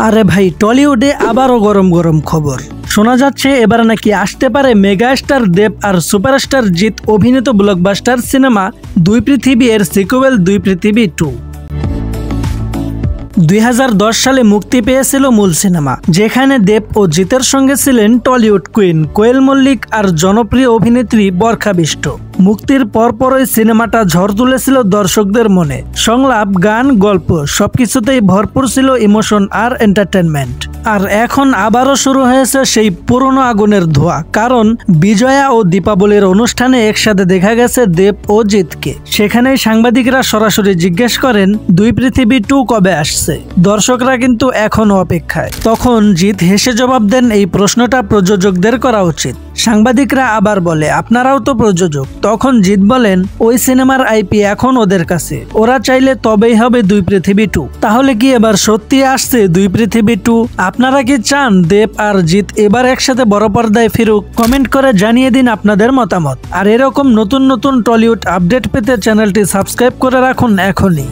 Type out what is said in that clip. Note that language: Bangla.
আরে ভাই, টলিউডে আবারও গরম গরম খবর শোনা যাচ্ছে। এবার নাকি আসতে পারে মেগাস্টার দেব আর সুপারস্টার জিৎ অভিনীত ব্লকবাস্টার সিনেমা দুই পৃথিবী এর সিকুয়েল দুই পৃথিবী 2। 2010 সালে মুক্তি পেয়েছিল মূল সিনেমা, যেখানে দেব ও জিতের সঙ্গে ছিলেন টলিউড কুইন কোয়েল মল্লিক আর জনপ্রিয় অভিনেত্রী বরখা বিষ্ট। মুক্তির পরপরই সিনেমাটা ঝড় তুলেছিল দর্শকদের মনে। সংলাপ, গান, গল্প সবকিছুতেই ভরপুর ছিল ইমোশন আর এন্টারটেনমেন্ট। আর এখন আবারও শুরু হয়েছে সেই পুরনো আগুনের ধোঁয়া, কারণ বিজয়া ও দীপাবলির অনুষ্ঠানে একসাথে দেখা গেছে দেব ও জিতকে। সেখানেই সাংবাদিকরা সরাসরি জিজ্ঞেস করেন দুই পৃথিবী 2 কবে আসছে। দর্শকরা কিন্তু এখনো অপেক্ষায়। তখন জিৎ হেসে জবাব দেন, এই প্রশ্নটা প্রযোজকদের করা উচিত। সাংবাদিকরা আবার বলে, আপনারাও তো প্রযোজক। তখন জিৎ বলেন, ওই সিনেমার আইপি এখন ওদের কাছে, ওরা চাইলে তবেই হবে দুই পৃথিবী 2। তাহলে কি এবার সত্যি আসছে দুই পৃথিবী 2? আপনারা কি চান দেব আর জিৎ এবার একসাথে বড় পর্দায় ফিরুক? কমেন্ট করে জানিয়ে দিন আপনাদের মতামত। আর এরকম নতুন নতুন টলিউড আপডেট পেতে চ্যানেলটি সাবস্ক্রাইব করে রাখুন এখনই।